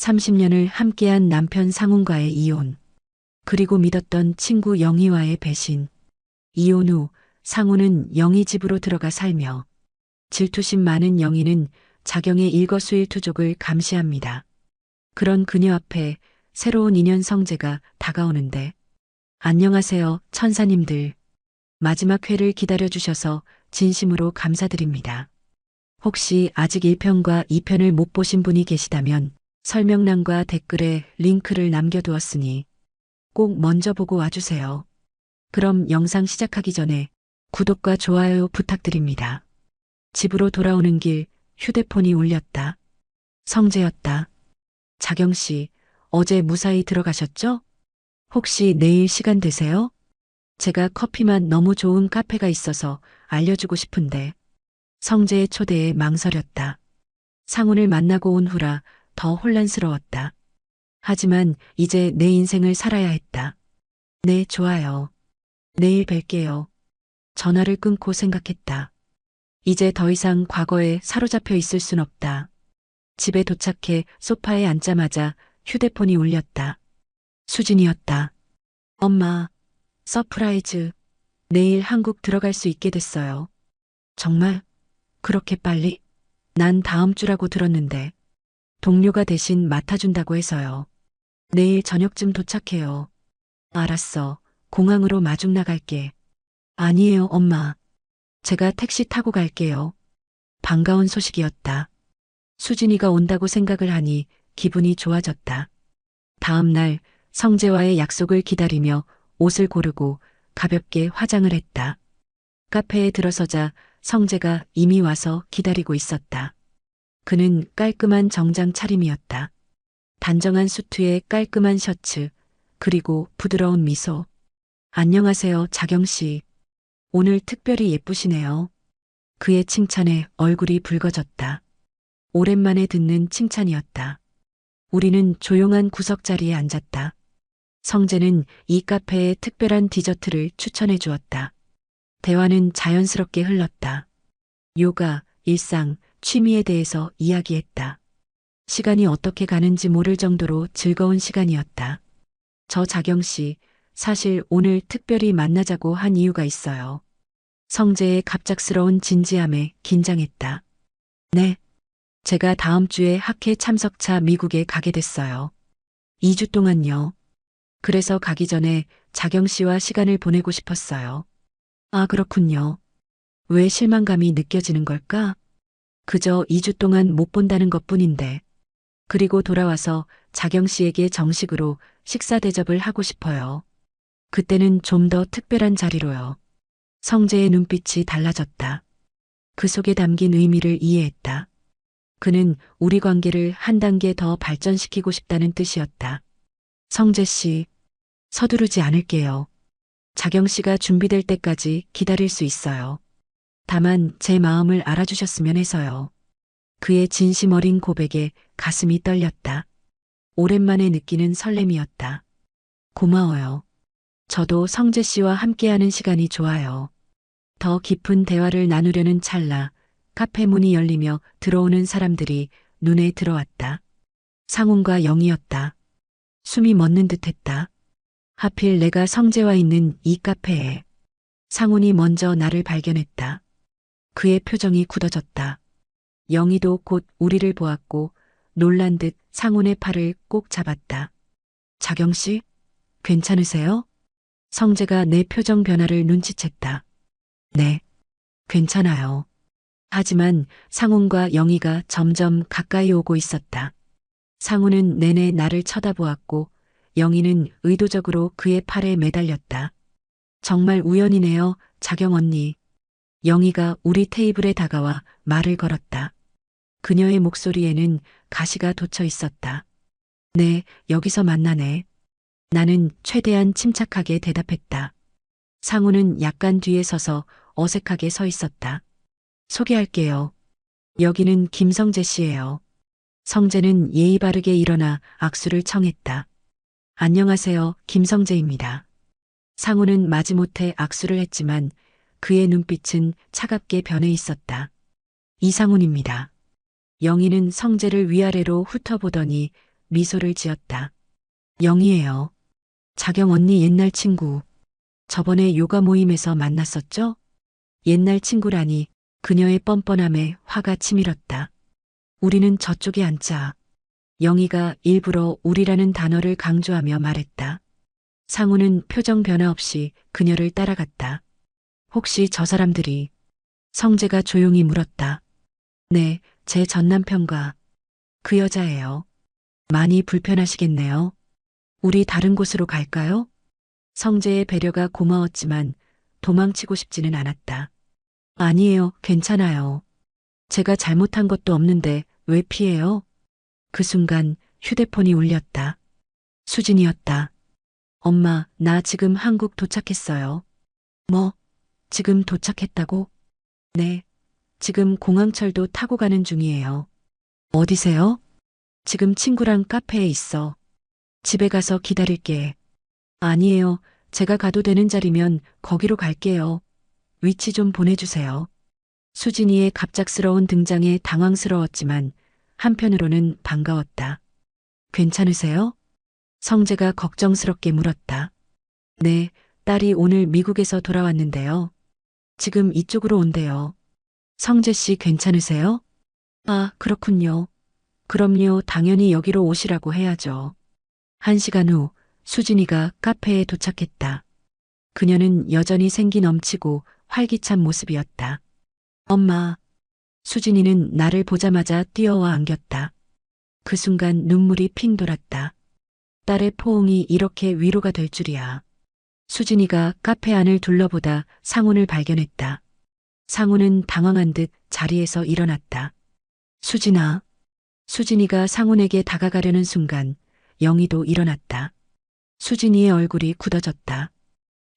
30년을 함께한 남편 상훈과의 이혼, 그리고 믿었던 친구 영희와의 배신. 이혼 후 상훈은 영희 집으로 들어가 살며 질투심 많은 영희는 자경의 일거수일투족을 감시합니다. 그런 그녀 앞에 새로운 인연 성재가 다가오는데, 안녕하세요, 천사님들. 마지막 회를 기다려주셔서 진심으로 감사드립니다. 혹시 아직 1편과 2편을 못 보신 분이 계시다면 설명란과 댓글에 링크를 남겨두었으니 꼭 먼저 보고 와주세요. 그럼 영상 시작하기 전에 구독과 좋아요 부탁드립니다. 집으로 돌아오는 길 휴대폰이 울렸다. 성재였다. 자경씨, 어제 무사히 들어가셨죠? 혹시 내일 시간 되세요? 제가 커피만 너무 좋은 카페가 있어서 알려주고 싶은데. 성재의 초대에 망설였다. 상훈을 만나고 온 후라 더 혼란스러웠다. 하지만 이제 내 인생을 살아야 했다. 네, 좋아요. 내일 뵐게요. 전화를 끊고 생각했다. 이제 더 이상 과거에 사로잡혀 있을 순 없다. 집에 도착해 소파에 앉자마자 휴대폰이 울렸다. 수진이었다. 엄마, 서프라이즈. 내일 한국 들어갈 수 있게 됐어요. 정말? 그렇게 빨리? 난 다음 주라고 들었는데. 동료가 대신 맡아준다고 해서요. 내일 저녁쯤 도착해요. 알았어. 공항으로 마중 나갈게. 아니에요, 엄마. 제가 택시 타고 갈게요. 반가운 소식이었다. 수진이가 온다고 생각을 하니 기분이 좋아졌다. 다음 날 성재와의 약속을 기다리며 옷을 고르고 가볍게 화장을 했다. 카페에 들어서자 성재가 이미 와서 기다리고 있었다. 그는 깔끔한 정장 차림이었다. 단정한 수트에 깔끔한 셔츠, 그리고 부드러운 미소. 안녕하세요, 자경씨. 오늘 특별히 예쁘시네요. 그의 칭찬에 얼굴이 붉어졌다. 오랜만에 듣는 칭찬이었다. 우리는 조용한 구석자리에 앉았다. 성재는 이 카페의 특별한 디저트를 추천해 주었다. 대화는 자연스럽게 흘렀다. 요가, 일상, 취미에 대해서 이야기했다. 시간이 어떻게 가는지 모를 정도로 즐거운 시간이었다. 저 자경씨, 사실 오늘 특별히 만나자고 한 이유가 있어요. 성재의 갑작스러운 진지함에 긴장했다. 네. 제가 다음 주에 학회 참석차 미국에 가게 됐어요. 2주 동안요. 그래서 가기 전에 자경씨와 시간을 보내고 싶었어요. 아, 그렇군요. 왜 실망감이 느껴지는 걸까? 그저 2주 동안 못 본다는 것뿐인데. 그리고 돌아와서 자경씨에게 정식으로 식사 대접을 하고 싶어요. 그때는 좀 더 특별한 자리로요. 성재의 눈빛이 달라졌다. 그 속에 담긴 의미를 이해했다. 그는 우리 관계를 한 단계 더 발전시키고 싶다는 뜻이었다. 성재 씨, 서두르지 않을게요. 자경 씨가 준비될 때까지 기다릴 수 있어요. 다만 제 마음을 알아주셨으면 해서요. 그의 진심 어린 고백에 가슴이 떨렸다. 오랜만에 느끼는 설렘이었다. 고마워요. 저도 성재 씨와 함께하는 시간이 좋아요. 더 깊은 대화를 나누려는 찰나 카페 문이 열리며 들어오는 사람들이 눈에 들어왔다. 상훈과 영희였다. 숨이 멎는 듯했다. 하필 내가 성재와 있는 이 카페에. 상훈이 먼저 나를 발견했다. 그의 표정이 굳어졌다. 영희도 곧 우리를 보았고 놀란 듯 상훈의 팔을 꼭 잡았다. 자경씨, 괜찮으세요? 성재가 내 표정 변화를 눈치챘다. 네, 괜찮아요. 하지만 상훈과 영희가 점점 가까이 오고 있었다. 상훈은 내내 나를 쳐다보았고 영희는 의도적으로 그의 팔에 매달렸다. 정말 우연이네요, 자경 언니. 영희가 우리 테이블에 다가와 말을 걸었다. 그녀의 목소리에는 가시가 돋쳐 있었다. 네, 여기서 만나네. 나는 최대한 침착하게 대답했다. 상훈은 약간 뒤에 서서 어색하게 서 있었다. 소개할게요. 여기는 김성재 씨예요. 성재는 예의 바르게 일어나 악수를 청했다. 안녕하세요, 김성재입니다. 상훈은 마지못해 악수를 했지만 그의 눈빛은 차갑게 변해 있었다. 이상훈입니다. 영희는 성재를 위아래로 훑어보더니 미소를 지었다. 영희예요. 자경 언니 옛날 친구. 저번에 요가 모임에서 만났었죠? 옛날 친구라니 그녀의 뻔뻔함에 화가 치밀었다. 우리는 저쪽에 앉자. 영희가 일부러 우리라는 단어를 강조하며 말했다. 상우는 표정 변화 없이 그녀를 따라갔다. 혹시 저 사람들이? 성재가 조용히 물었다. 네, 제 전남편과 그 여자예요. 많이 불편하시겠네요. 우리 다른 곳으로 갈까요? 성재의 배려가 고마웠지만 도망치고 싶지는 않았다. 아니에요, 괜찮아요. 제가 잘못한 것도 없는데 왜 피해요? 그 순간 휴대폰이 울렸다. 수진이었다. 엄마, 나 지금 한국 도착했어요. 뭐? 지금 도착했다고? 네. 지금 공항철도 타고 가는 중이에요. 어디세요? 지금 친구랑 카페에 있어. 집에 가서 기다릴게. 아니에요. 제가 가도 되는 자리면 거기로 갈게요. 위치 좀 보내주세요. 수진이의 갑작스러운 등장에 당황스러웠지만 한편으로는 반가웠다. 괜찮으세요? 성재가 걱정스럽게 물었다. 네, 딸이 오늘 미국에서 돌아왔는데요. 지금 이쪽으로 온대요. 성재 씨 괜찮으세요? 아, 그렇군요. 그럼요, 당연히 여기로 오시라고 해야죠. 1시간 후 수진이가 카페에 도착했다. 그녀는 여전히 생기 넘치고 활기찬 모습이었다. 엄마. 수진이는 나를 보자마자 뛰어와 안겼다. 그 순간 눈물이 핑 돌았다. 딸의 포옹이 이렇게 위로가 될 줄이야. 수진이가 카페 안을 둘러보다 상훈을 발견했다. 상훈은 당황한 듯 자리에서 일어났다. 수진아. 수진이가 상훈에게 다가가려는 순간 영희도 일어났다. 수진이의 얼굴이 굳어졌다.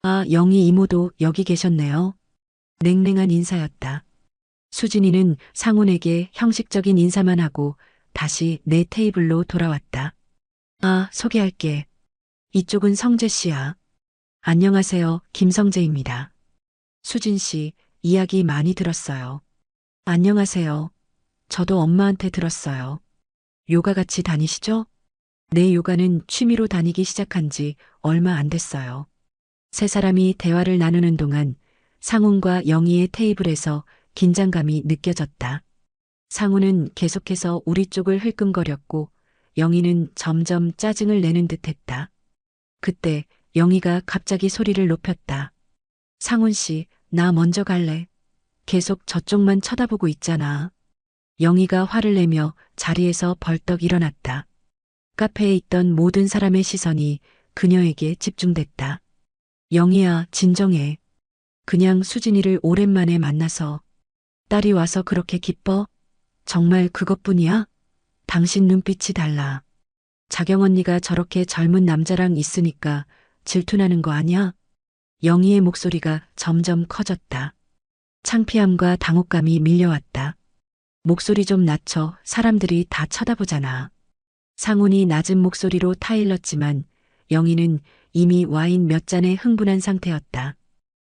아, 영희 이모도 여기 계셨네요. 냉랭한 인사였다. 수진이는 상훈에게 형식적인 인사만 하고 다시 내 테이블로 돌아왔다. 아, 소개할게. 이쪽은 성재 씨야. 안녕하세요, 김성재입니다. 수진 씨, 이야기 많이 들었어요. 안녕하세요. 저도 엄마한테 들었어요. 요가 같이 다니시죠? 네, 요가는 취미로 다니기 시작한 지 얼마 안 됐어요. 세 사람이 대화를 나누는 동안 상훈과 영희의 테이블에서 긴장감이 느껴졌다. 상훈은 계속해서 우리 쪽을 흘끔거렸고 영희는 점점 짜증을 내는 듯했다. 그때 영희가 갑자기 소리를 높였다. 상훈 씨, 나 먼저 갈래. 계속 저쪽만 쳐다보고 있잖아. 영희가 화를 내며 자리에서 벌떡 일어났다. 카페에 있던 모든 사람의 시선이 그녀에게 집중됐다. 영희야, 진정해. 그냥 수진이를 오랜만에 만나서 딸이 와서 그렇게 기뻐? 정말 그것뿐이야? 당신 눈빛이 달라. 자경 언니가 저렇게 젊은 남자랑 있으니까 질투나는 거 아니야? 영희의 목소리가 점점 커졌다. 창피함과 당혹감이 밀려왔다. 목소리 좀 낮춰, 사람들이 다 쳐다보잖아. 상훈이 낮은 목소리로 타일렀지만 영희는 이미 와인 몇 잔에 흥분한 상태였다.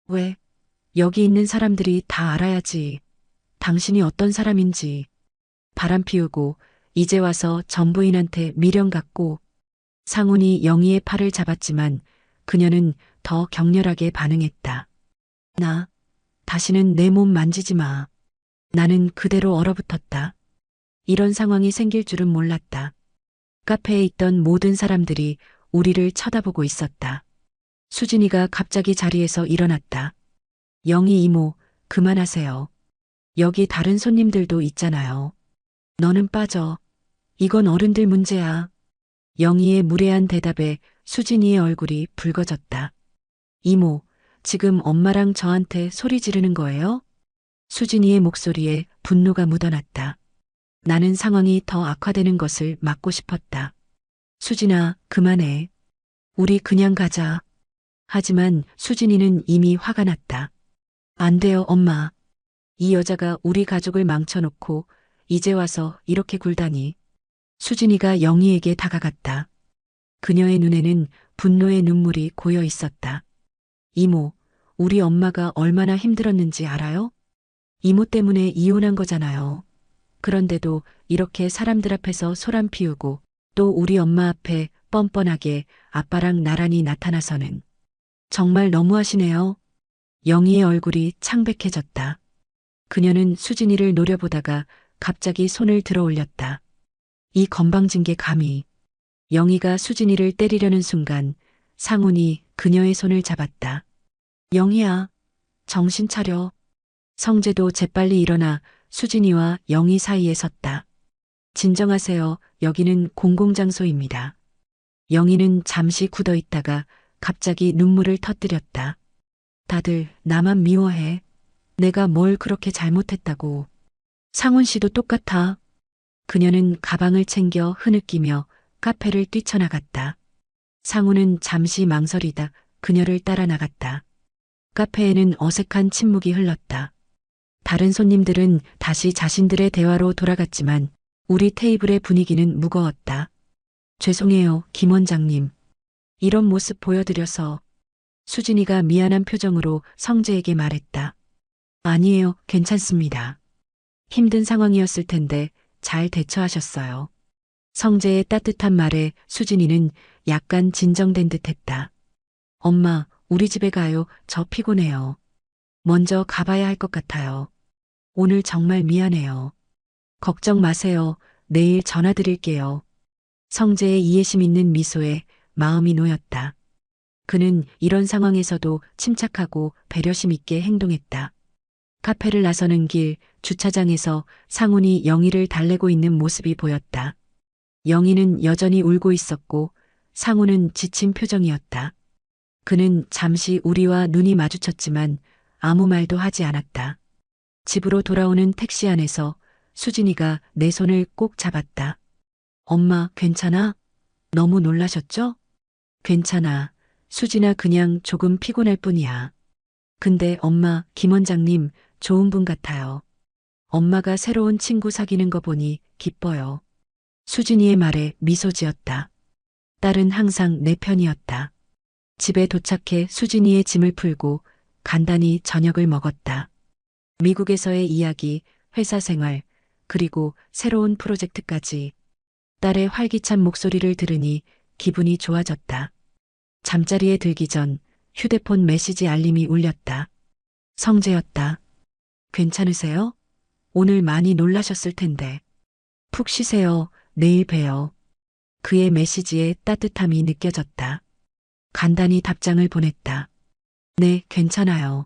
왜? 여기 있는 사람들이 다 알아야지. 당신이 어떤 사람인지. 바람 피우고 이제 와서 전부인한테 미련 갖고. 상훈이 영희의 팔을 잡았지만 그녀는 더 격렬하게 반응했다. 나, 다시는 내 몸 만지지 마. 나는 그대로 얼어붙었다. 이런 상황이 생길 줄은 몰랐다. 카페에 있던 모든 사람들이 우리를 쳐다보고 있었다. 수진이가 갑자기 자리에서 일어났다. 영희 이모, 그만하세요. 여기 다른 손님들도 있잖아요. 너는 빠져. 이건 어른들 문제야. 영희의 무례한 대답에 수진이의 얼굴이 붉어졌다. 이모, 지금 엄마랑 저한테 소리 지르는 거예요? 수진이의 목소리에 분노가 묻어났다. 나는 상황이 더 악화되는 것을 막고 싶었다. 수진아, 그만해. 우리 그냥 가자. 하지만 수진이는 이미 화가 났다. 안 돼요, 엄마. 이 여자가 우리 가족을 망쳐놓고 이제 와서 이렇게 굴다니. 수진이가 영희에게 다가갔다. 그녀의 눈에는 분노의 눈물이 고여 있었다. 이모, 우리 엄마가 얼마나 힘들었는지 알아요? 이모 때문에 이혼한 거잖아요. 그런데도 이렇게 사람들 앞에서 소란 피우고 또 우리 엄마 앞에 뻔뻔하게 아빠랑 나란히 나타나서는 정말 너무하시네요. 영희의 얼굴이 창백해졌다. 그녀는 수진이를 노려보다가 갑자기 손을 들어 올렸다. 이 건방진 게 감히. 영희가 수진이를 때리려는 순간 상훈이 그녀의 손을 잡았다. 영희야, 정신 차려. 성재도 재빨리 일어나 수진이와 영희 사이에 섰다. 진정하세요. 여기는 공공장소입니다. 영희는 잠시 굳어 있다가 갑자기 눈물을 터뜨렸다. 다들 나만 미워해. 내가 뭘 그렇게 잘못했다고. 상훈 씨도 똑같아. 그녀는 가방을 챙겨 흐느끼며 카페를 뛰쳐나갔다. 상훈은 잠시 망설이다 그녀를 따라 나갔다. 카페에는 어색한 침묵이 흘렀다. 다른 손님들은 다시 자신들의 대화로 돌아갔지만 우리 테이블의 분위기는 무거웠다. 죄송해요, 김 원장님. 이런 모습 보여드려서. 수진이가 미안한 표정으로 성재에게 말했다. 아니에요, 괜찮습니다. 힘든 상황이었을 텐데 잘 대처하셨어요. 성재의 따뜻한 말에 수진이는 약간 진정된 듯 했다. 엄마, 우리 집에 가요. 저 피곤해요. 먼저 가봐야 할 것 같아요. 오늘 정말 미안해요. 걱정 마세요. 내일 전화 드릴게요. 성재의 이해심 있는 미소에 마음이 놓였다. 그는 이런 상황에서도 침착하고 배려심 있게 행동했다. 카페를 나서는 길 주차장에서 상훈이 영희를 달래고 있는 모습이 보였다. 영희는 여전히 울고 있었고 상훈은 지친 표정이었다. 그는 잠시 우리와 눈이 마주쳤지만 아무 말도 하지 않았다. 집으로 돌아오는 택시 안에서 수진이가 내 손을 꼭 잡았다. 엄마, 괜찮아? 너무 놀라셨죠? 괜찮아. 수진아, 그냥 조금 피곤할 뿐이야. 근데 엄마, 김 원장님 좋은 분 같아요. 엄마가 새로운 친구 사귀는 거 보니 기뻐요. 수진이의 말에 미소 지었다. 딸은 항상 내 편이었다. 집에 도착해 수진이의 짐을 풀고 간단히 저녁을 먹었다. 미국에서의 이야기, 회사 생활, 그리고 새로운 프로젝트까지. 딸의 활기찬 목소리를 들으니 기분이 좋아졌다. 잠자리에 들기 전 휴대폰 메시지 알림이 울렸다. 성재였다. 괜찮으세요? 오늘 많이 놀라셨을 텐데. 푹 쉬세요. 내일 봬요. 그의 메시지에 따뜻함이 느껴졌다. 간단히 답장을 보냈다. 네, 괜찮아요.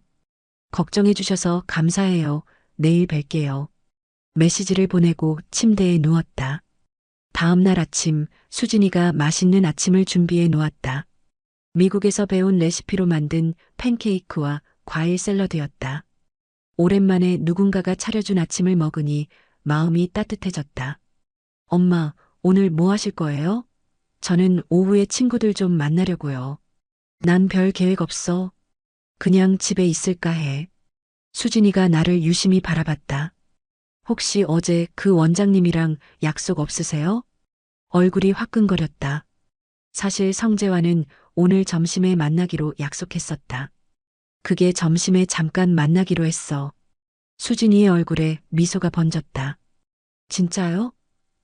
걱정해 주셔서 감사해요. 내일 뵐게요. 메시지를 보내고 침대에 누웠다. 다음 날 아침 수진이가 맛있는 아침을 준비해 놓았다. 미국에서 배운 레시피로 만든 팬케이크와 과일 샐러드였다. 오랜만에 누군가가 차려준 아침을 먹으니 마음이 따뜻해졌다. 엄마, 오늘 뭐 하실 거예요? 저는 오후에 친구들 좀 만나려고요. 난 별 계획 없어. 그냥 집에 있을까 해. 수진이가 나를 유심히 바라봤다. 혹시 어제 그 원장님이랑 약속 없으세요? 얼굴이 화끈거렸다. 사실 성재와는 오늘 점심에 만나기로 약속했었다. 그게 점심에 잠깐 만나기로 했어. 수진이의 얼굴에 미소가 번졌다. 진짜요?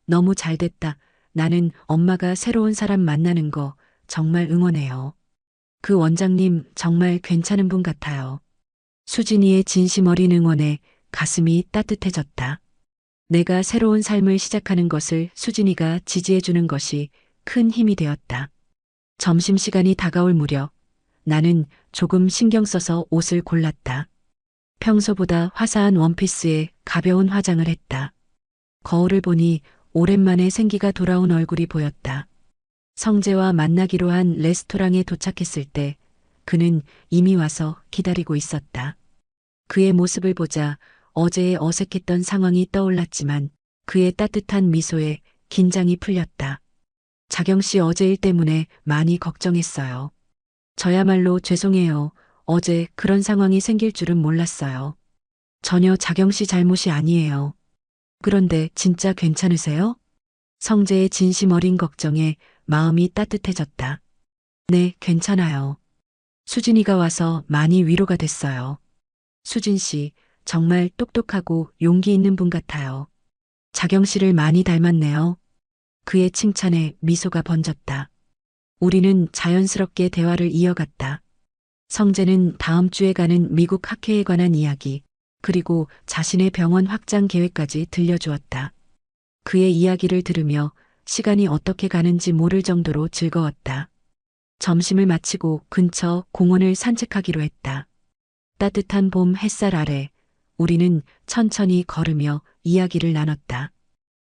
너무 잘됐다. 나는 엄마가 새로운 사람 만나는 거 정말 응원해요. 그 원장님 정말 괜찮은 분 같아요. 수진이의 진심 어린 응원에 가슴이 따뜻해졌다. 내가 새로운 삶을 시작하는 것을 수진이가 지지해주는 것이 큰 힘이 되었다. 점심시간이 다가올 무렵 나는 조금 신경 써서 옷을 골랐다. 평소보다 화사한 원피스에 가벼운 화장을 했다. 거울을 보니 오랜만에 생기가 돌아온 얼굴이 보였다. 성재와 만나기로 한 레스토랑에 도착했을 때 그는 이미 와서 기다리고 있었다. 그의 모습을 보자 어제의 어색했던 상황이 떠올랐지만 그의 따뜻한 미소에 긴장이 풀렸다. 자경 씨 어제 일 때문에 많이 걱정했어요. 저야말로 죄송해요. 어제 그런 상황이 생길 줄은 몰랐어요. 전혀 자경 씨 잘못이 아니에요. 그런데 진짜 괜찮으세요? 성재의 진심 어린 걱정에 마음이 따뜻해졌다. 네, 괜찮아요. 수진이가 와서 많이 위로가 됐어요. 수진 씨, 정말 똑똑하고 용기 있는 분 같아요. 자경 씨를 많이 닮았네요. 그의 칭찬에 미소가 번졌다. 우리는 자연스럽게 대화를 이어갔다. 성재는 다음 주에 가는 미국 학회에 관한 이야기, 그리고 자신의 병원 확장 계획까지 들려주었다. 그의 이야기를 들으며 시간이 어떻게 가는지 모를 정도로 즐거웠다. 점심을 마치고 근처 공원을 산책하기로 했다. 따뜻한 봄 햇살 아래 우리는 천천히 걸으며 이야기를 나눴다.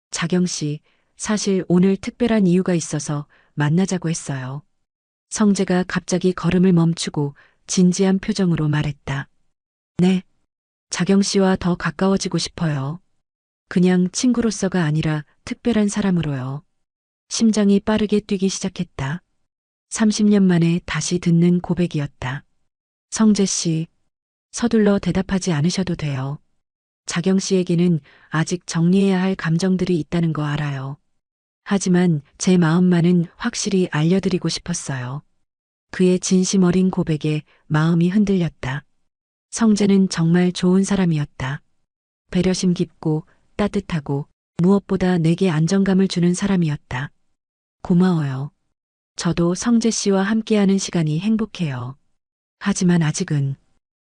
자경 씨, 사실 오늘 특별한 이유가 있어서 만나자고 했어요. 성재가 갑자기 걸음을 멈추고 진지한 표정으로 말했다. 네. 자경 씨와 더 가까워지고 싶어요. 그냥 친구로서가 아니라 특별한 사람으로요. 심장이 빠르게 뛰기 시작했다. 30년 만에 다시 듣는 고백이었다. 성재 씨, 서둘러 대답하지 않으셔도 돼요. 자경 씨에게는 아직 정리해야 할 감정들이 있다는 거 알아요. 하지만 제 마음만은 확실히 알려드리고 싶었어요. 그의 진심 어린 고백에 마음이 흔들렸다. 성재는 정말 좋은 사람이었다. 배려심 깊고 따뜻하고 무엇보다 내게 안정감을 주는 사람이었다. 고마워요. 저도 성재 씨와 함께하는 시간이 행복해요. 하지만 아직은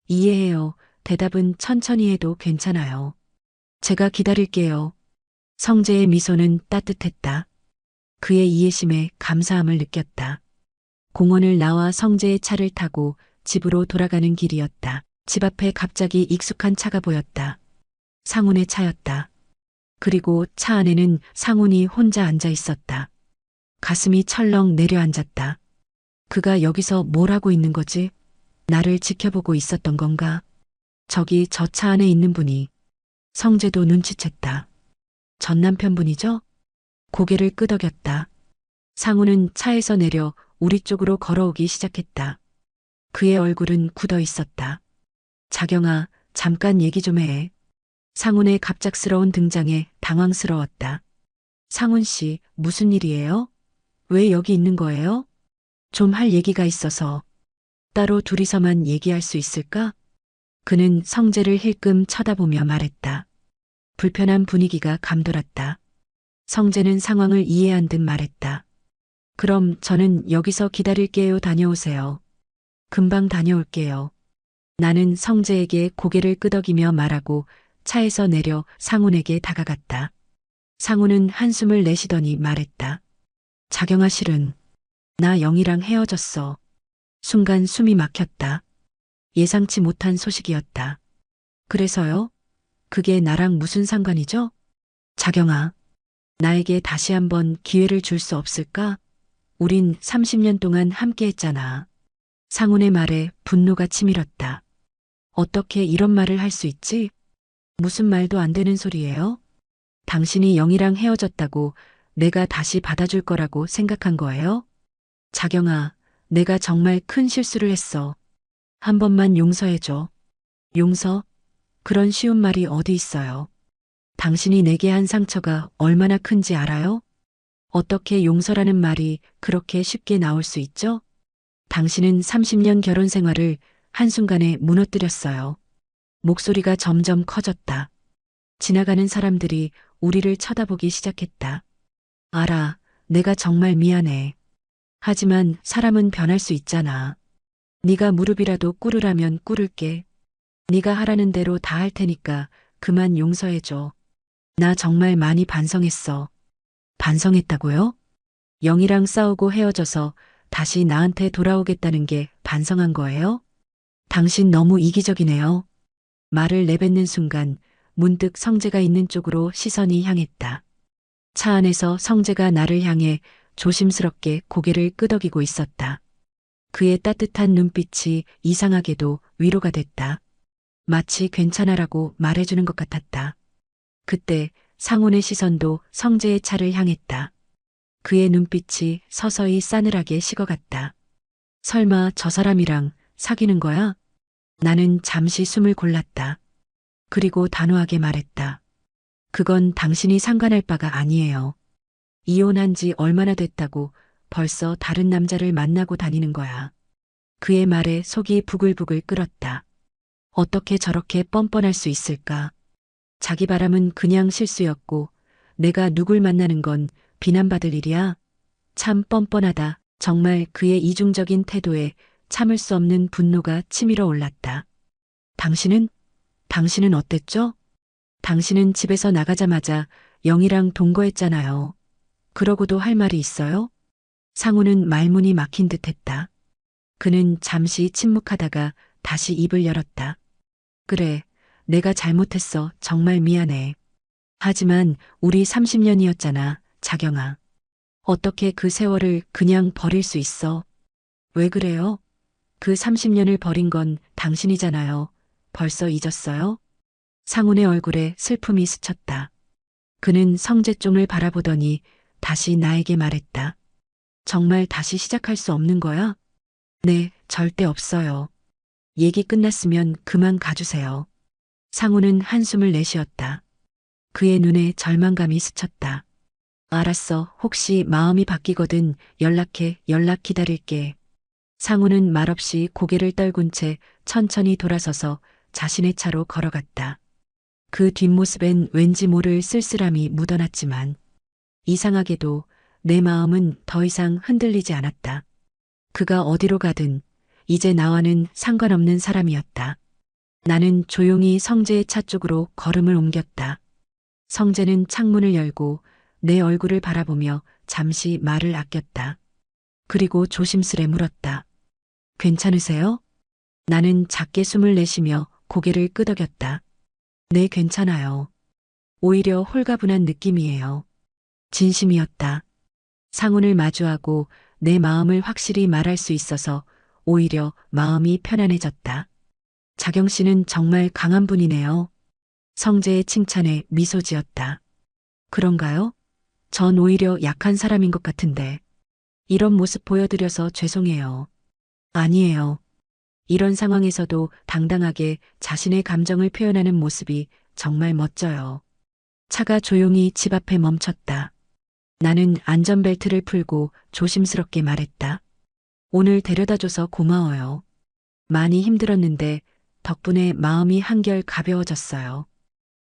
이해해요. 대답은 천천히 해도 괜찮아요. 제가 기다릴게요. 성재의 미소는 따뜻했다. 그의 이해심에 감사함을 느꼈다. 공원을 나와 성재의 차를 타고 집으로 돌아가는 길이었다. 집 앞에 갑자기 익숙한 차가 보였다. 상훈의 차였다. 그리고 차 안에는 상훈이 혼자 앉아 있었다. 가슴이 철렁 내려앉았다. 그가 여기서 뭘 하고 있는 거지? 나를 지켜보고 있었던 건가? 저기 저 차 안에 있는 분이. 성재도 눈치챘다. 전 남편분이죠? 고개를 끄덕였다. 상훈은 차에서 내려 우리 쪽으로 걸어오기 시작했다. 그의 얼굴은 굳어 있었다. 자경아, 잠깐 얘기 좀 해. 상훈의 갑작스러운 등장에 당황스러웠다. 상훈 씨, 무슨 일이에요? 왜 여기 있는 거예요? 좀 할 얘기가 있어서. 따로 둘이서만 얘기할 수 있을까? 그는 성재를 힐끔 쳐다보며 말했다. 불편한 분위기가 감돌았다. 성재는 상황을 이해한 듯 말했다. 그럼 저는 여기서 기다릴게요. 다녀오세요. 금방 다녀올게요. 나는 성재에게 고개를 끄덕이며 말하고 차에서 내려 상훈에게 다가갔다. 상훈은 한숨을 내쉬더니 말했다. 자경아, 실은 나 영희랑 헤어졌어. 순간 숨이 막혔다. 예상치 못한 소식이었다. 그래서요? 그게 나랑 무슨 상관이죠? 자경아, 나에게 다시 한번 기회를 줄 수 없을까? 우린 30년 동안 함께 했잖아. 상훈의 말에 분노가 치밀었다. 어떻게 이런 말을 할 수 있지? 무슨 말도 안 되는 소리예요? 당신이 영희랑 헤어졌다고 내가 다시 받아줄 거라고 생각한 거예요? 자경아, 내가 정말 큰 실수를 했어. 한 번만 용서해줘. 용서? 그런 쉬운 말이 어디 있어요. 당신이 내게 한 상처가 얼마나 큰지 알아요? 어떻게 용서라는 말이 그렇게 쉽게 나올 수 있죠? 당신은 30년 결혼 생활을 한순간에 무너뜨렸어요. 목소리가 점점 커졌다. 지나가는 사람들이 우리를 쳐다보기 시작했다. 알아, 내가 정말 미안해. 하지만 사람은 변할 수 있잖아. 네가 무릎이라도 꿇으라면 꿇을게. 네가 하라는 대로 다 할 테니까 그만 용서해줘. 나 정말 많이 반성했어. 반성했다고요? 영희랑 싸우고 헤어져서 다시 나한테 돌아오겠다는 게 반성한 거예요? 당신 너무 이기적이네요. 말을 내뱉는 순간 문득 성재가 있는 쪽으로 시선이 향했다. 차 안에서 성재가 나를 향해 조심스럽게 고개를 끄덕이고 있었다. 그의 따뜻한 눈빛이 이상하게도 위로가 됐다. 마치 괜찮아라고 말해주는 것 같았다. 그때 상훈의 시선도 성재의 차를 향했다. 그의 눈빛이 서서히 싸늘하게 식어갔다. 설마 저 사람이랑 사귀는 거야? 나는 잠시 숨을 골랐다. 그리고 단호하게 말했다. 그건 당신이 상관할 바가 아니에요. 이혼한 지 얼마나 됐다고 벌써 다른 남자를 만나고 다니는 거야. 그의 말에 속이 부글부글 끓었다. 어떻게 저렇게 뻔뻔할 수 있을까? 자기 바람은 그냥 실수였고 내가 누굴 만나는 건 비난받을 일이야? 참 뻔뻔하다. 정말 그의 이중적인 태도에 참을 수 없는 분노가 치밀어 올랐다. 당신은? 당신은 어땠죠? 당신은 집에서 나가자마자 영희랑 동거했잖아요. 그러고도 할 말이 있어요? 상우는 말문이 막힌 듯 했다. 그는 잠시 침묵하다가 다시 입을 열었다. 그래, 내가 잘못했어. 정말 미안해. 하지만 우리 30년이었잖아, 자경아. 어떻게 그 세월을 그냥 버릴 수 있어? 왜 그래요? 그 30년을 버린 건 당신이잖아요. 벌써 잊었어요? 상훈의 얼굴에 슬픔이 스쳤다. 그는 성재종을 바라보더니 다시 나에게 말했다. 정말 다시 시작할 수 없는 거야? 네, 절대 없어요. 얘기 끝났으면 그만 가주세요. 상훈은 한숨을 내쉬었다. 그의 눈에 절망감이 스쳤다. 알았어. 혹시 마음이 바뀌거든 연락해. 연락 기다릴게. 상우는 말없이 고개를 떨군 채 천천히 돌아서서 자신의 차로 걸어갔다. 그 뒷모습엔 왠지 모를 쓸쓸함이 묻어났지만 이상하게도 내 마음은 더 이상 흔들리지 않았다. 그가 어디로 가든 이제 나와는 상관없는 사람이었다. 나는 조용히 성재의 차 쪽으로 걸음을 옮겼다. 성재는 창문을 열고 내 얼굴을 바라보며 잠시 말을 아꼈다. 그리고 조심스레 물었다. 괜찮으세요? 나는 작게 숨을 내쉬며 고개를 끄덕였다. 네, 괜찮아요. 오히려 홀가분한 느낌이에요. 진심이었다. 상훈을 마주하고 내 마음을 확실히 말할 수 있어서 오히려 마음이 편안해졌다. 자경 씨는 정말 강한 분이네요. 성재의 칭찬에 미소 지었다. 그런가요? 전 오히려 약한 사람인 것 같은데. 이런 모습 보여드려서 죄송해요. 아니에요. 이런 상황에서도 당당하게 자신의 감정을 표현하는 모습이 정말 멋져요. 차가 조용히 집 앞에 멈췄다. 나는 안전벨트를 풀고 조심스럽게 말했다. 오늘 데려다줘서 고마워요. 많이 힘들었는데 덕분에 마음이 한결 가벼워졌어요.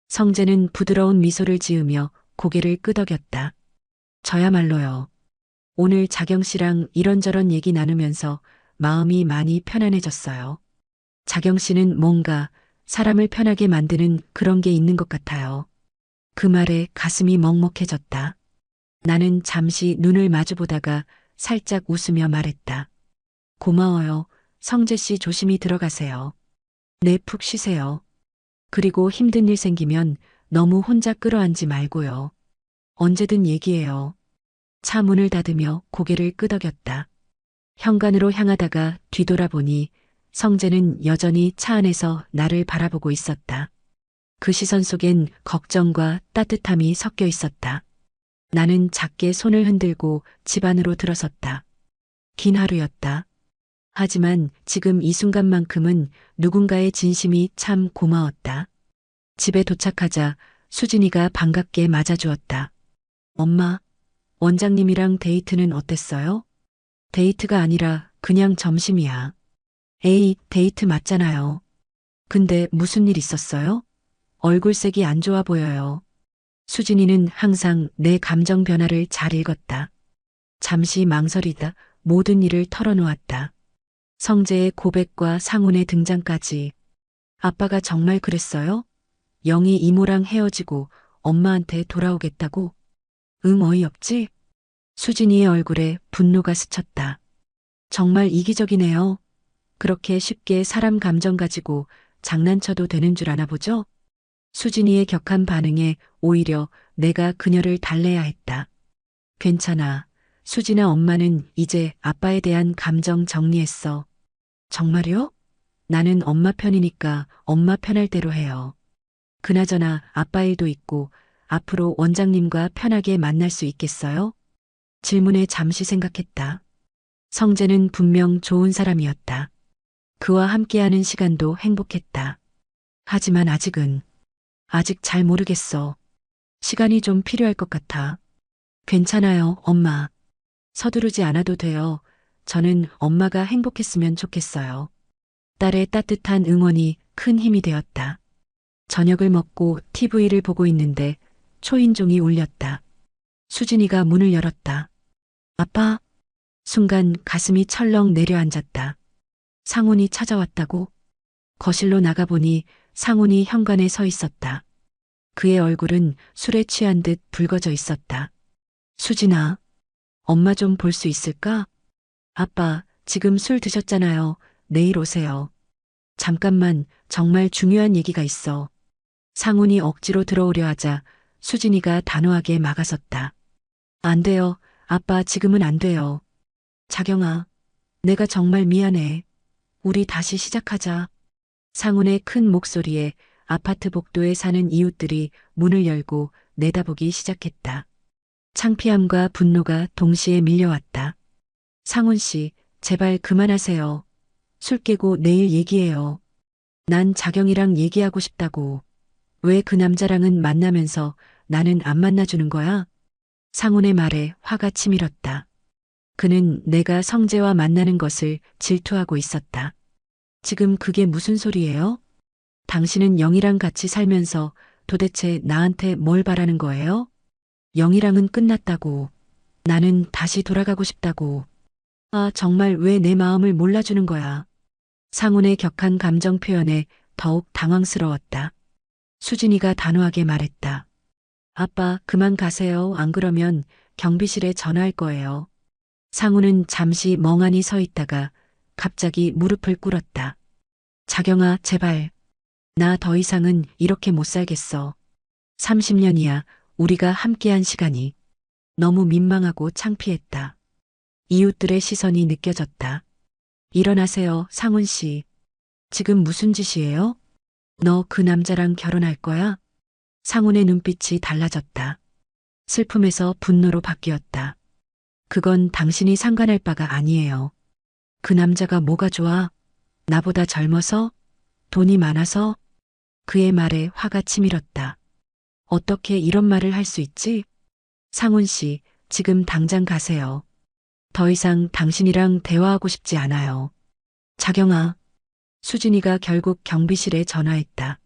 성재는 부드러운 미소를 지으며 고개를 끄덕였다. 저야말로요. 오늘 자경 씨랑 이런저런 얘기 나누면서 마음이 많이 편안해졌어요. 자경 씨는 뭔가 사람을 편하게 만드는 그런 게 있는 것 같아요. 그 말에 가슴이 먹먹해졌다. 나는 잠시 눈을 마주보다가 살짝 웃으며 말했다. 고마워요. 성재 씨 조심히 들어가세요. 네, 푹 쉬세요. 그리고 힘든 일 생기면 너무 혼자 끌어안지 말고요. 언제든 얘기해요. 차 문을 닫으며 고개를 끄덕였다. 현관으로 향하다가 뒤돌아보니 성재는 여전히 차 안에서 나를 바라보고 있었다. 그 시선 속엔 걱정과 따뜻함이 섞여 있었다. 나는 작게 손을 흔들고 집 안으로 들어섰다. 긴 하루였다. 하지만 지금 이 순간만큼은 누군가의 진심이 참 고마웠다. 집에 도착하자 수진이가 반갑게 맞아주었다. 엄마, 원장님이랑 데이트는 어땠어요? 데이트가 아니라 그냥 점심이야. 에이, 데이트 맞잖아요. 근데 무슨 일 있었어요? 얼굴색이 안 좋아 보여요. 수진이는 항상 내 감정 변화를 잘 읽었다. 잠시 망설이다 모든 일을 털어놓았다. 성재의 고백과 상훈의 등장까지. 아빠가 정말 그랬어요? 영희 이모랑 헤어지고 엄마한테 돌아오겠다고? 응, 어이없지? 수진이의 얼굴에 분노가 스쳤다. 정말 이기적이네요. 그렇게 쉽게 사람 감정 가지고 장난쳐도 되는 줄 아나 보죠? 수진이의 격한 반응에 오히려 내가 그녀를 달래야 했다. 괜찮아. 수진아, 엄마는 이제 아빠에 대한 감정 정리했어. 정말요? 나는 엄마 편이니까 엄마 편할 대로 해요. 그나저나 아빠 일도 있고 앞으로 원장님과 편하게 만날 수 있겠어요? 질문에 잠시 생각했다. 성재는 분명 좋은 사람이었다. 그와 함께하는 시간도 행복했다. 하지만 아직 잘 모르겠어. 시간이 좀 필요할 것 같아. 괜찮아요, 엄마. 서두르지 않아도 돼요. 저는 엄마가 행복했으면 좋겠어요. 딸의 따뜻한 응원이 큰 힘이 되었다. 저녁을 먹고 TV를 보고 있는데 초인종이 울렸다. 수진이가 문을 열었다. 아빠. 순간 가슴이 철렁 내려앉았다. 상훈이 찾아왔다고? 거실로 나가보니 상훈이 현관에 서 있었다. 그의 얼굴은 술에 취한 듯 붉어져 있었다. 수진아, 엄마 좀 볼 수 있을까? 아빠, 지금 술 드셨잖아요. 내일 오세요. 잠깐만, 정말 중요한 얘기가 있어. 상훈이 억지로 들어오려 하자 수진이가 단호하게 막아섰다. 안 돼요. 아빠, 지금은 안 돼요. 자경아, 내가 정말 미안해. 우리 다시 시작하자. 상훈의 큰 목소리에 아파트 복도에 사는 이웃들이 문을 열고 내다보기 시작했다. 창피함과 분노가 동시에 밀려왔다. 상훈 씨, 제발 그만하세요. 술 깨고 내일 얘기해요. 난 자경이랑 얘기하고 싶다고. 왜 그 남자랑은 만나면서 나는 안 만나주는 거야? 상훈의 말에 화가 치밀었다. 그는 내가 성재와 만나는 것을 질투하고 있었다. 지금 그게 무슨 소리예요? 당신은 영희랑 같이 살면서 도대체 나한테 뭘 바라는 거예요? 영희랑은 끝났다고. 나는 다시 돌아가고 싶다고. 아, 정말 왜 내 마음을 몰라주는 거야? 상훈의 격한 감정 표현에 더욱 당황스러웠다. 수진이가 단호하게 말했다. 아빠, 그만 가세요. 안 그러면 경비실에 전화할 거예요. 상훈은 잠시 멍하니 서 있다가 갑자기 무릎을 꿇었다. 자경아, 제발. 나 더 이상은 이렇게 못 살겠어. 30년이야, 우리가 함께한 시간이. 너무 민망하고 창피했다. 이웃들의 시선이 느껴졌다. 일어나세요, 상훈 씨. 지금 무슨 짓이에요? 너 그 남자랑 결혼할 거야? 상훈의 눈빛이 달라졌다. 슬픔에서 분노로 바뀌었다. 그건 당신이 상관할 바가 아니에요. 그 남자가 뭐가 좋아? 나보다 젊어서? 돈이 많아서? 그의 말에 화가 치밀었다. 어떻게 이런 말을 할 수 있지? 상훈 씨, 지금 당장 가세요. 더 이상 당신이랑 대화하고 싶지 않아요. 자경아. 수진이가 결국 경비실에 전화했다.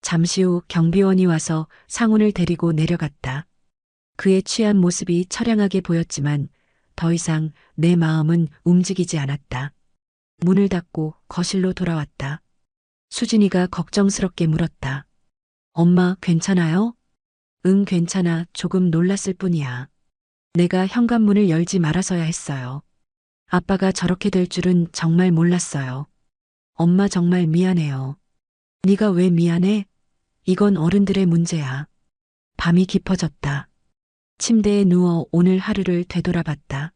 잠시 후 경비원이 와서 상훈을 데리고 내려갔다. 그의 취한 모습이 처량하게 보였지만 더 이상 내 마음은 움직이지 않았다. 문을 닫고 거실로 돌아왔다. 수진이가 걱정스럽게 물었다. 엄마, 괜찮아요? 응, 괜찮아. 조금 놀랐을 뿐이야. 내가 현관문을 열지 말아서야 했어요. 아빠가 저렇게 될 줄은 정말 몰랐어요. 엄마 정말 미안해요. 네가 왜 미안해? 이건 어른들의 문제야. 밤이 깊어졌다. 침대에 누워 오늘 하루를 되돌아봤다.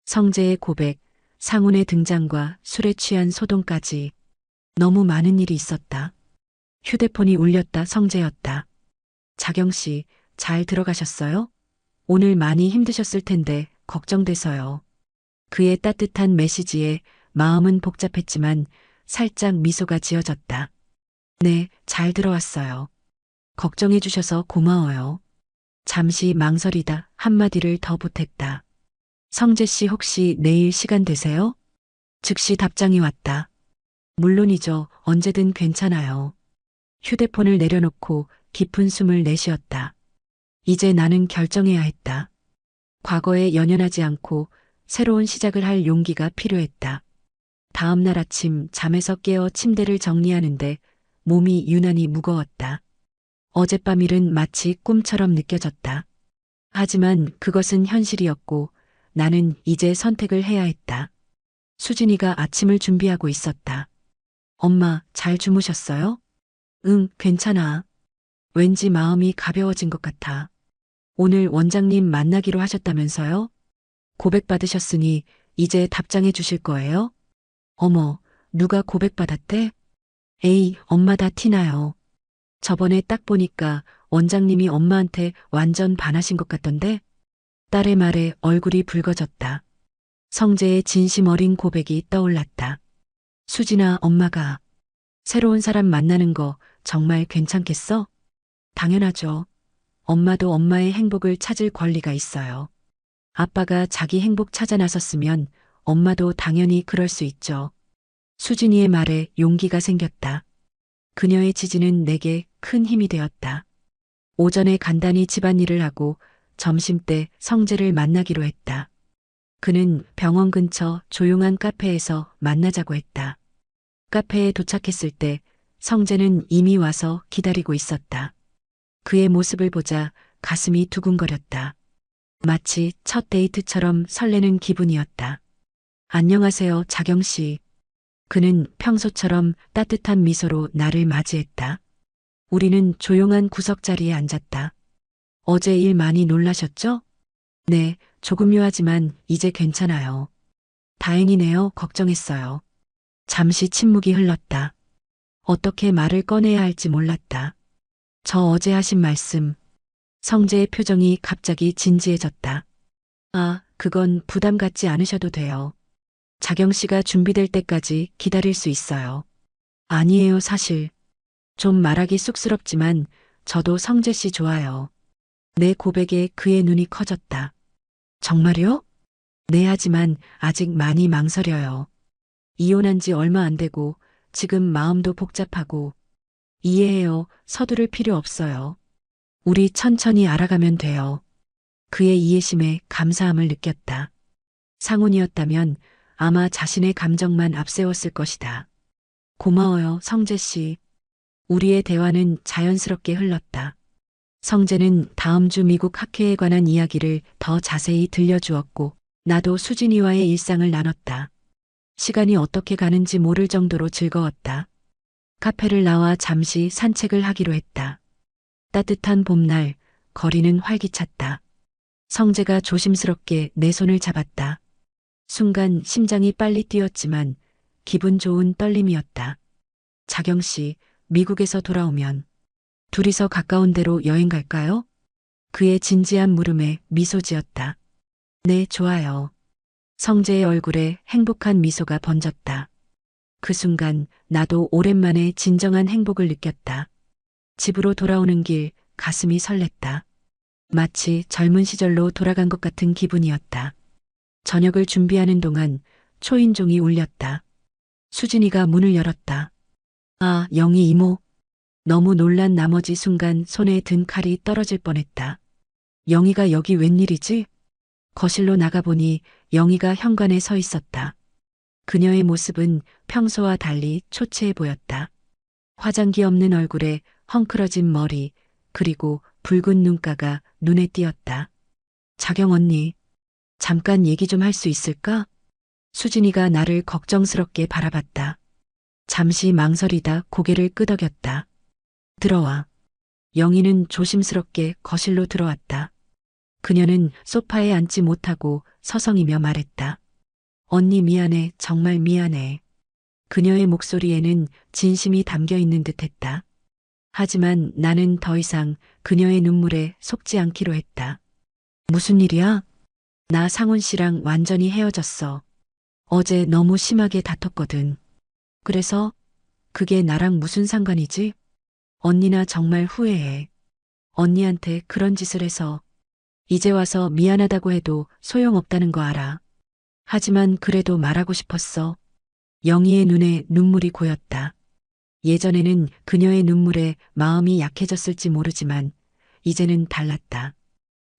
성재의 고백, 상훈의 등장과 술에 취한 소동까지 너무 많은 일이 있었다. 휴대폰이 울렸다. 성재였다. 자경 씨, 잘 들어가셨어요? 오늘 많이 힘드셨을 텐데 걱정돼서요. 그의 따뜻한 메시지에 마음은 복잡했지만 살짝 미소가 지어졌다. 네, 잘 들어왔어요. 걱정해 주셔서 고마워요. 잠시 망설이다 한마디를 더 보탰다. 성재 씨 혹시 내일 시간 되세요? 즉시 답장이 왔다. 물론이죠. 언제든 괜찮아요. 휴대폰을 내려놓고 깊은 숨을 내쉬었다. 이제 나는 결정해야 했다. 과거에 연연하지 않고 새로운 시작을 할 용기가 필요했다. 다음 날 아침 잠에서 깨어 침대를 정리하는데 몸이 유난히 무거웠다. 어젯밤 일은 마치 꿈처럼 느껴졌다. 하지만 그것은 현실이었고 나는 이제 선택을 해야 했다. 수진이가 아침을 준비하고 있었다. 엄마, 잘 주무셨어요? 응, 괜찮아. 왠지 마음이 가벼워진 것 같아. 오늘 원장님 만나기로 하셨다면서요? 고백받으셨으니 이제 답장해 주실 거예요? 어머, 누가 고백받았대? 에이, 엄마 다 티나요. 저번에 딱 보니까 원장님이 엄마한테 완전 반하신 것 같던데? 딸의 말에 얼굴이 붉어졌다. 성재의 진심 어린 고백이 떠올랐다. 수진아, 엄마가 새로운 사람 만나는 거 정말 괜찮겠어? 당연하죠. 엄마도 엄마의 행복을 찾을 권리가 있어요. 아빠가 자기 행복 찾아 나섰으면 엄마도 당연히 그럴 수 있죠. 수진이의 말에 용기가 생겼다. 그녀의 지지는 내게 큰 힘이 되었다. 오전에 간단히 집안일을 하고 점심때 성재를 만나기로 했다. 그는 병원 근처 조용한 카페에서 만나자고 했다. 카페에 도착했을 때 성재는 이미 와서 기다리고 있었다. 그의 모습을 보자 가슴이 두근거렸다. 마치 첫 데이트처럼 설레는 기분이었다. 안녕하세요, 자경 씨. 그는 평소처럼 따뜻한 미소로 나를 맞이했다. 우리는 조용한 구석 자리에 앉았다. 어제 일 많이 놀라셨죠? 네, 조금 묘하지만 이제 괜찮아요. 다행이네요. 걱정했어요. 잠시 침묵이 흘렀다. 어떻게 말을 꺼내야 할지 몰랐다. 저 어제 하신 말씀. 성재의 표정이 갑자기 진지해졌다. 아, 그건 부담 갖지 않으셔도 돼요. 자경 씨가 준비될 때까지 기다릴 수 있어요. 아니에요, 사실. 좀 말하기 쑥스럽지만 저도 성재 씨 좋아요. 내 고백에 그의 눈이 커졌다. 정말요? 네, 하지만 아직 많이 망설여요. 이혼한 지 얼마 안 되고 지금 마음도 복잡하고. 이해해요. 서두를 필요 없어요. 우리 천천히 알아가면 돼요. 그의 이해심에 감사함을 느꼈다. 상훈이었다면 아마 자신의 감정만 앞세웠을 것이다. 고마워요, 성재 씨. 우리의 대화는 자연스럽게 흘렀다. 성재는 다음 주 미국 학회에 관한 이야기를 더 자세히 들려주었고, 나도 수진이와의 일상을 나눴다. 시간이 어떻게 가는지 모를 정도로 즐거웠다. 카페를 나와 잠시 산책을 하기로 했다. 따뜻한 봄날, 거리는 활기찼다. 성재가 조심스럽게 내 손을 잡았다. 순간 심장이 빨리 뛰었지만 기분 좋은 떨림이었다. 자경 씨, 미국에서 돌아오면 둘이서 가까운 데로 여행 갈까요? 그의 진지한 물음에 미소 지었다. 네, 좋아요. 성재의 얼굴에 행복한 미소가 번졌다. 그 순간 나도 오랜만에 진정한 행복을 느꼈다. 집으로 돌아오는 길 가슴이 설렜다. 마치 젊은 시절로 돌아간 것 같은 기분이었다. 저녁을 준비하는 동안 초인종이 울렸다. 수진이가 문을 열었다. 아, 영희 이모. 너무 놀란 나머지 순간 손에 든 칼이 떨어질 뻔했다. 영희가 여기 웬일이지? 거실로 나가보니 영희가 현관에 서 있었다. 그녀의 모습은 평소와 달리 초췌해 보였다. 화장기 없는 얼굴에 헝클어진 머리, 그리고 붉은 눈가가 눈에 띄었다. 자경 언니, 잠깐 얘기 좀 할 수 있을까? 수진이가 나를 걱정스럽게 바라봤다. 잠시 망설이다 고개를 끄덕였다. 들어와. 영희는 조심스럽게 거실로 들어왔다. 그녀는 소파에 앉지 못하고 서성이며 말했다. 언니 미안해, 정말 미안해. 그녀의 목소리에는 진심이 담겨 있는 듯했다. 하지만 나는 더 이상 그녀의 눈물에 속지 않기로 했다. 무슨 일이야? 나 상훈 씨랑 완전히 헤어졌어. 어제 너무 심하게 다퉜거든. 그래서 그게 나랑 무슨 상관이지? 언니나 정말 후회해. 언니한테 그런 짓을 해서 이제 와서 미안하다고 해도 소용없다는 거 알아. 하지만 그래도 말하고 싶었어. 영희의 눈에 눈물이 고였다. 예전에는 그녀의 눈물에 마음이 약해졌을지 모르지만 이제는 달랐다.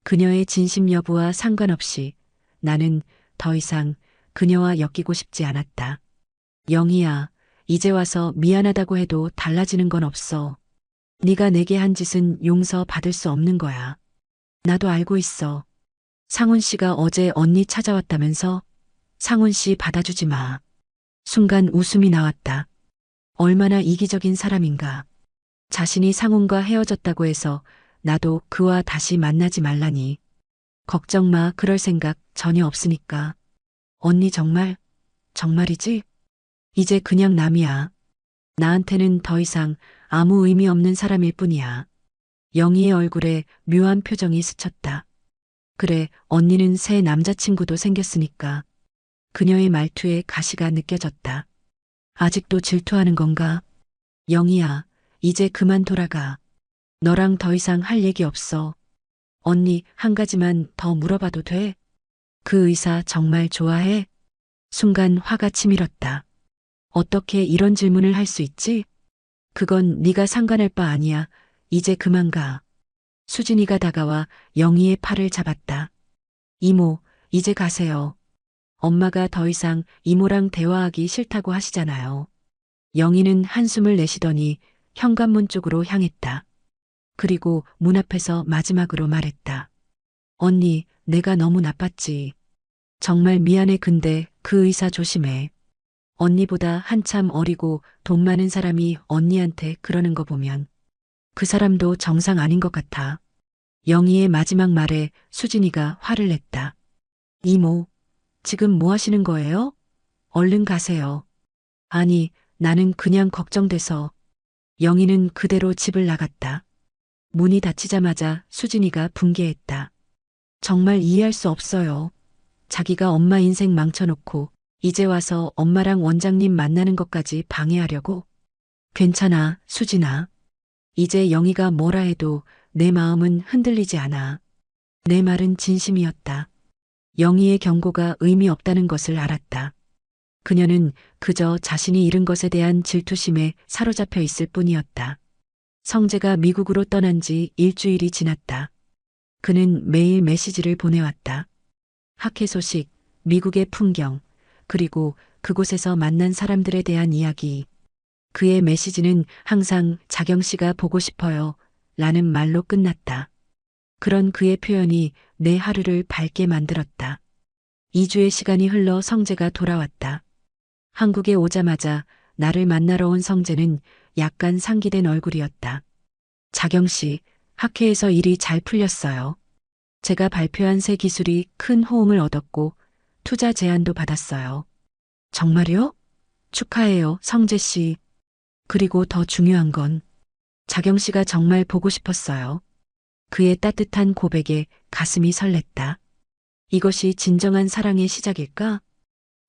그녀의 진심 여부와 상관없이 나는 더 이상 그녀와 엮이고 싶지 않았다. 영희야, 이제 와서 미안하다고 해도 달라지는 건 없어. 네가 내게 한 짓은 용서받을 수 없는 거야. 나도 알고 있어. 상훈 씨가 어제 언니 찾아왔다면서? 상훈 씨 받아주지 마. 순간 웃음이 나왔다. 얼마나 이기적인 사람인가. 자신이 상훈과 헤어졌다고 해서 나도 그와 다시 만나지 말라니. 걱정 마, 그럴 생각 전혀 없으니까. 언니 정말이지? 이제 그냥 남이야. 나한테는 더 이상 아무 의미 없는 사람일 뿐이야. 영희의 얼굴에 묘한 표정이 스쳤다. 그래, 언니는 새 남자친구도 생겼으니까. 그녀의 말투에 가시가 느껴졌다. 아직도 질투하는 건가? 영희야, 이제 그만 돌아가. 너랑 더 이상 할 얘기 없어. 언니, 한 가지만 더 물어봐도 돼? 그 의사 정말 좋아해? 순간 화가 치밀었다. 어떻게 이런 질문을 할 수 있지? 그건 네가 상관할 바 아니야. 이제 그만 가. 수진이가 다가와 영희의 팔을 잡았다. 이모, 이제 가세요. 엄마가 더 이상 이모랑 대화하기 싫다고 하시잖아요. 영희는 한숨을 내쉬더니 현관문 쪽으로 향했다. 그리고 문 앞에서 마지막으로 말했다. 언니, 내가 너무 나빴지. 정말 미안해. 근데 그 의사 조심해. 언니보다 한참 어리고 돈 많은 사람이 언니한테 그러는 거 보면 그 사람도 정상 아닌 것 같아. 영희의 마지막 말에 수진이가 화를 냈다. 이모, 지금 뭐 하시는 거예요? 얼른 가세요. 아니, 나는 그냥 걱정돼서. 영희는 그대로 집을 나갔다. 문이 닫히자마자 수진이가 분개했다. 정말 이해할 수 없어요. 자기가 엄마 인생 망쳐놓고 이제 와서 엄마랑 원장님 만나는 것까지 방해하려고. 괜찮아, 수진아. 이제 영희가 뭐라 해도 내 마음은 흔들리지 않아. 내 말은 진심이었다. 영희의 경고가 의미 없다는 것을 알았다. 그녀는 그저 자신이 잃은 것에 대한 질투심에 사로잡혀 있을 뿐이었다. 성재가 미국으로 떠난 지 일주일이 지났다. 그는 매일 메시지를 보내왔다. 학회 소식, 미국의 풍경, 그리고 그곳에서 만난 사람들에 대한 이야기. 그의 메시지는 항상 자경 씨가 보고 싶어요. 라는 말로 끝났다. 그런 그의 표현이 내 하루를 밝게 만들었다. 2주의 시간이 흘러 성재가 돌아왔다. 한국에 오자마자 나를 만나러 온 성재는 약간 상기된 얼굴이었다. 자경 씨, 학회에서 일이 잘 풀렸어요. 제가 발표한 새 기술이 큰 호응을 얻었고 투자 제안도 받았어요. 정말요? 축하해요, 성재 씨. 그리고 더 중요한 건 자경 씨가 정말 보고 싶었어요. 그의 따뜻한 고백에 가슴이 설렜다. 이것이 진정한 사랑의 시작일까?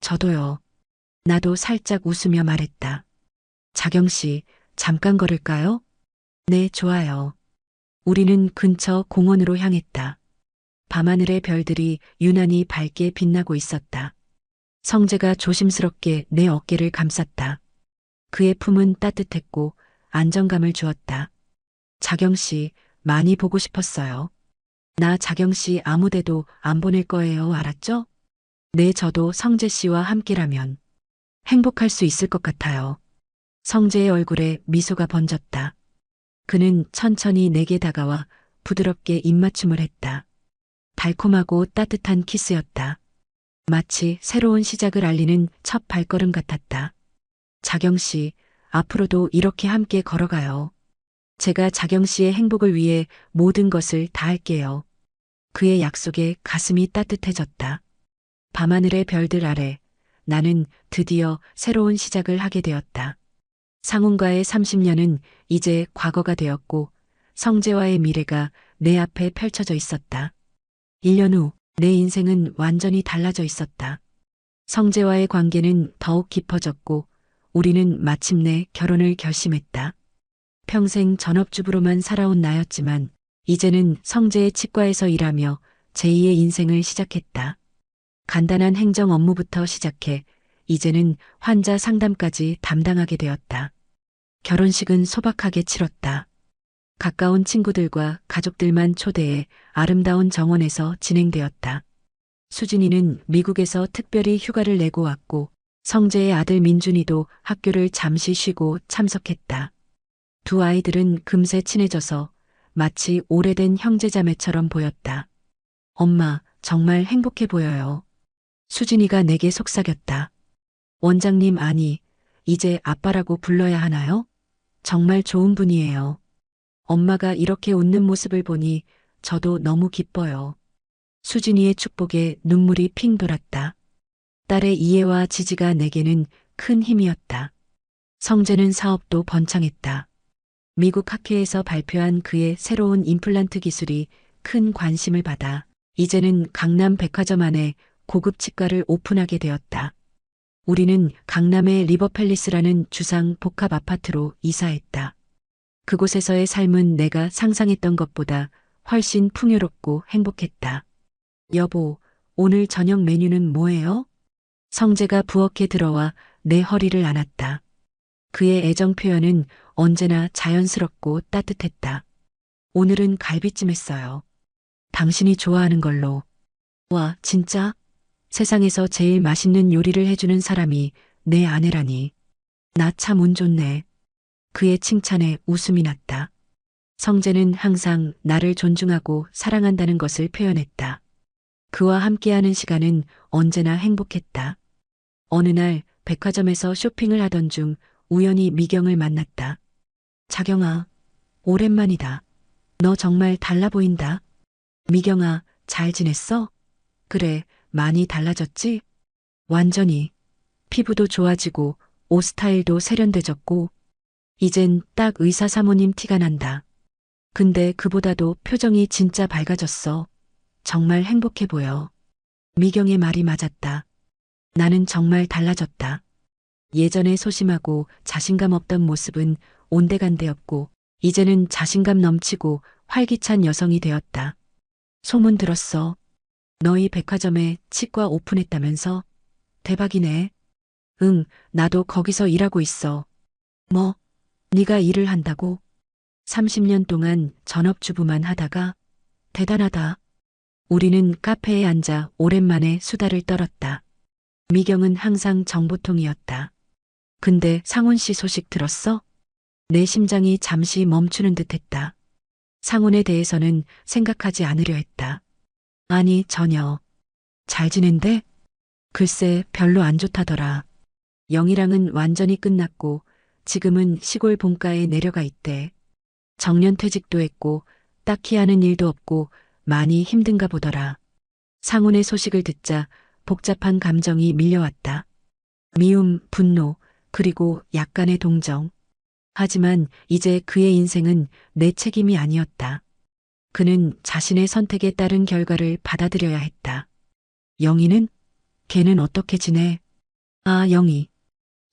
저도요. 나도 살짝 웃으며 말했다. 자경 씨, 잠깐 걸을까요? 네, 좋아요. 우리는 근처 공원으로 향했다. 밤하늘의 별들이 유난히 밝게 빛나고 있었다. 성재가 조심스럽게 내 어깨를 감쌌다. 그의 품은 따뜻했고 안정감을 주었다. 자경 씨, 많이 보고 싶었어요. 나 자경 씨 아무데도 안 보낼 거예요, 알았죠? 네, 저도 성재 씨와 함께라면 행복할 수 있을 것 같아요. 성재의 얼굴에 미소가 번졌다. 그는 천천히 내게 다가와 부드럽게 입맞춤을 했다. 달콤하고 따뜻한 키스였다. 마치 새로운 시작을 알리는 첫 발걸음 같았다. 자경 씨, 앞으로도 이렇게 함께 걸어가요. 제가 자경 씨의 행복을 위해 모든 것을 다할게요. 그의 약속에 가슴이 따뜻해졌다. 밤하늘의 별들 아래 나는 드디어 새로운 시작을 하게 되었다. 상훈과의 30년은 이제 과거가 되었고 성재와의 미래가 내 앞에 펼쳐져 있었다. 1년 후 내 인생은 완전히 달라져 있었다. 성재와의 관계는 더욱 깊어졌고 우리는 마침내 결혼을 결심했다. 평생 전업주부로만 살아온 나였지만 이제는 성재의 치과에서 일하며 제2의 인생을 시작했다. 간단한 행정 업무부터 시작해 이제는 환자 상담까지 담당하게 되었다. 결혼식은 소박하게 치렀다. 가까운 친구들과 가족들만 초대해 아름다운 정원에서 진행되었다. 수진이는 미국에서 특별히 휴가를 내고 왔고 성재의 아들 민준이도 학교를 잠시 쉬고 참석했다. 두 아이들은 금세 친해져서 마치 오래된 형제자매처럼 보였다. 엄마, 정말 행복해 보여요. 수진이가 내게 속삭였다. 원장님 아니, 이제 아빠라고 불러야 하나요? 정말 좋은 분이에요. 엄마가 이렇게 웃는 모습을 보니 저도 너무 기뻐요. 수진이의 축복에 눈물이 핑 돌았다. 딸의 이해와 지지가 내게는 큰 힘이었다. 성재는 사업도 번창했다. 미국 학회에서 발표한 그의 새로운 임플란트 기술이 큰 관심을 받아 이제는 강남 백화점 안에 고급 치과를 오픈하게 되었다. 우리는 강남의 리버팰리스라는 주상 복합 아파트로 이사했다. 그곳에서의 삶은 내가 상상했던 것보다 훨씬 풍요롭고 행복했다. 여보, 오늘 저녁 메뉴는 뭐예요? 성재가 부엌에 들어와 내 허리를 안았다. 그의 애정 표현은 언제나 자연스럽고 따뜻했다. 오늘은 갈비찜 했어요. 당신이 좋아하는 걸로. 와, 진짜? 세상에서 제일 맛있는 요리를 해주는 사람이 내 아내라니. 나 참 운 좋네. 그의 칭찬에 웃음이 났다. 성재는 항상 나를 존중하고 사랑한다는 것을 표현했다. 그와 함께하는 시간은 언제나 행복했다. 어느 날 백화점에서 쇼핑을 하던 중 우연히 미경을 만났다. 자경아, 오랜만이다. 너 정말 달라 보인다. 미경아, 잘 지냈어? 그래, 많이 달라졌지? 완전히. 피부도 좋아지고 옷 스타일도 세련돼졌고 이젠 딱 의사 사모님 티가 난다. 근데 그보다도 표정이 진짜 밝아졌어. 정말 행복해 보여. 미경의 말이 맞았다. 나는 정말 달라졌다. 예전에 소심하고 자신감 없던 모습은 온데간데였고 이제는 자신감 넘치고 활기찬 여성이 되었다. 소문 들었어. 너희 백화점에 치과 오픈했다면서? 대박이네. 응, 나도 거기서 일하고 있어. 뭐, 네가 일을 한다고? 30년 동안 전업주부만 하다가? 대단하다. 우리는 카페에 앉아 오랜만에 수다를 떨었다. 미경은 항상 정보통이었다. 근데 상훈 씨 소식 들었어? 내 심장이 잠시 멈추는 듯 했다. 상훈에 대해서는 생각하지 않으려 했다. 아니, 전혀. 잘 지낸대? 글쎄, 별로 안 좋다더라. 영희랑은 완전히 끝났고 지금은 시골 본가에 내려가 있대. 정년퇴직도 했고 딱히 하는 일도 없고 많이 힘든가 보더라. 상훈의 소식을 듣자 복잡한 감정이 밀려왔다. 미움, 분노, 그리고 약간의 동정. 하지만 이제 그의 인생은 내 책임이 아니었다. 그는 자신의 선택에 따른 결과를 받아들여야 했다. 영희는? 걔는 어떻게 지내? 아, 영희.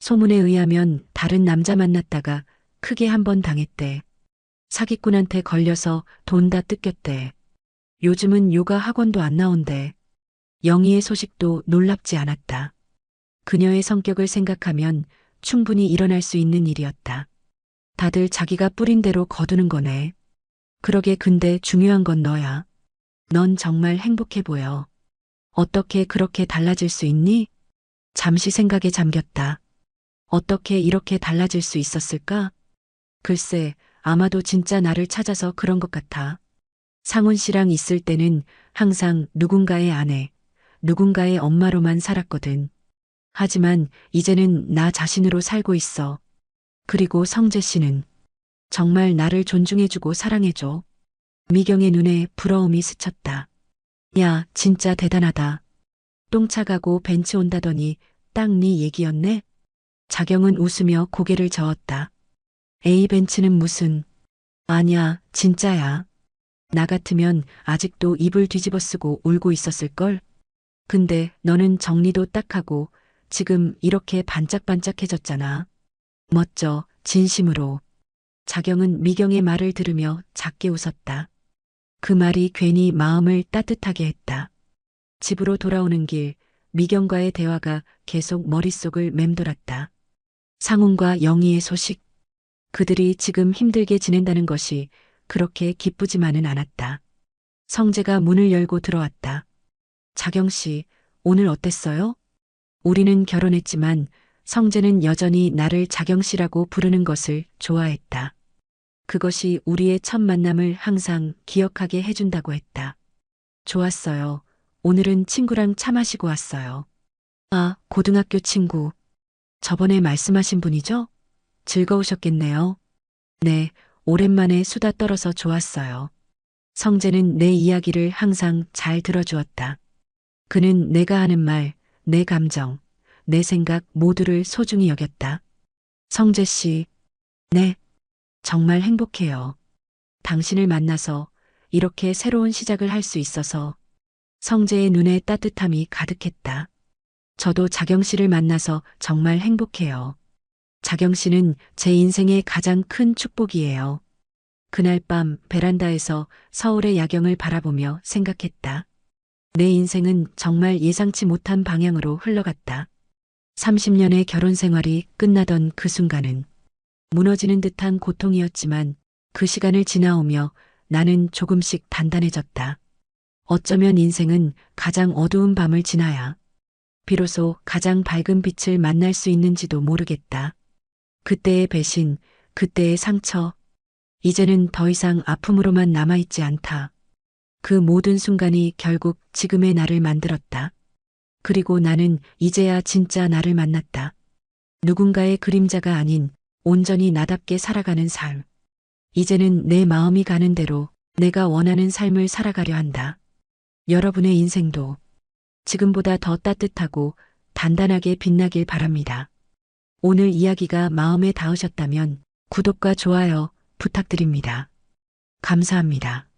소문에 의하면 다른 남자 만났다가 크게 한 번 당했대. 사기꾼한테 걸려서 돈 다 뜯겼대. 요즘은 요가 학원도 안 나온대. 영희의 소식도 놀랍지 않았다. 그녀의 성격을 생각하면 충분히 일어날 수 있는 일이었다. 다들 자기가 뿌린 대로 거두는 거네. 그러게 근데 중요한 건 너야. 넌 정말 행복해 보여. 어떻게 그렇게 달라질 수 있니? 잠시 생각에 잠겼다. 어떻게 이렇게 달라질 수 있었을까? 글쎄, 아마도 진짜 나를 찾아서 그런 것 같아. 상훈 씨랑 있을 때는 항상 누군가의 아내, 누군가의 엄마로만 살았거든. 하지만 이제는 나 자신으로 살고 있어. 그리고 성재 씨는 정말 나를 존중해주고 사랑해줘. 미경의 눈에 부러움이 스쳤다. 야, 진짜 대단하다. 똥차 가고 벤츠 온다더니 딱 네 얘기였네? 자경은 웃으며 고개를 저었다. 에이, 벤츠는 무슨. 아니야, 진짜야. 나 같으면 아직도 입을 뒤집어 쓰고 울고 있었을걸? 근데 너는 정리도 딱 하고 지금 이렇게 반짝반짝해졌잖아. 멋져, 진심으로. 자경은 미경의 말을 들으며 작게 웃었다. 그 말이 괜히 마음을 따뜻하게 했다. 집으로 돌아오는 길, 미경과의 대화가 계속 머릿속을 맴돌았다. 상훈과 영희의 소식. 그들이 지금 힘들게 지낸다는 것이 그렇게 기쁘지만은 않았다. 성재가 문을 열고 들어왔다. 자경 씨, 오늘 어땠어요? 우리는 결혼했지만 성재는 여전히 나를 자경 씨라고 부르는 것을 좋아했다. 그것이 우리의 첫 만남을 항상 기억하게 해준다고 했다. 좋았어요. 오늘은 친구랑 차 마시고 왔어요. 아, 고등학교 친구. 저번에 말씀하신 분이죠? 즐거우셨겠네요. 네, 오랜만에 수다 떨어서 좋았어요. 성재는 내 이야기를 항상 잘 들어주었다. 그는 내가 하는 말, 내 감정, 내 생각 모두를 소중히 여겼다. 성재 씨, 네, 정말 행복해요. 당신을 만나서 이렇게 새로운 시작을 할 수 있어서. 성재의 눈에 따뜻함이 가득했다. 저도 자경 씨를 만나서 정말 행복해요. 자경 씨는 제 인생의 가장 큰 축복이에요. 그날 밤 베란다에서 서울의 야경을 바라보며 생각했다. 내 인생은 정말 예상치 못한 방향으로 흘러갔다. 30년의 결혼 생활이 끝나던 그 순간은 무너지는 듯한 고통이었지만 그 시간을 지나오며 나는 조금씩 단단해졌다. 어쩌면 인생은 가장 어두운 밤을 지나야 비로소 가장 밝은 빛을 만날 수 있는지도 모르겠다. 그때의 배신, 그때의 상처, 이제는 더 이상 아픔으로만 남아있지 않다. 그 모든 순간이 결국 지금의 나를 만들었다. 그리고 나는 이제야 진짜 나를 만났다. 누군가의 그림자가 아닌 온전히 나답게 살아가는 삶. 이제는 내 마음이 가는 대로 내가 원하는 삶을 살아가려 한다. 여러분의 인생도 지금보다 더 따뜻하고 단단하게 빛나길 바랍니다. 오늘 이야기가 마음에 닿으셨다면 구독과 좋아요 부탁드립니다. 감사합니다.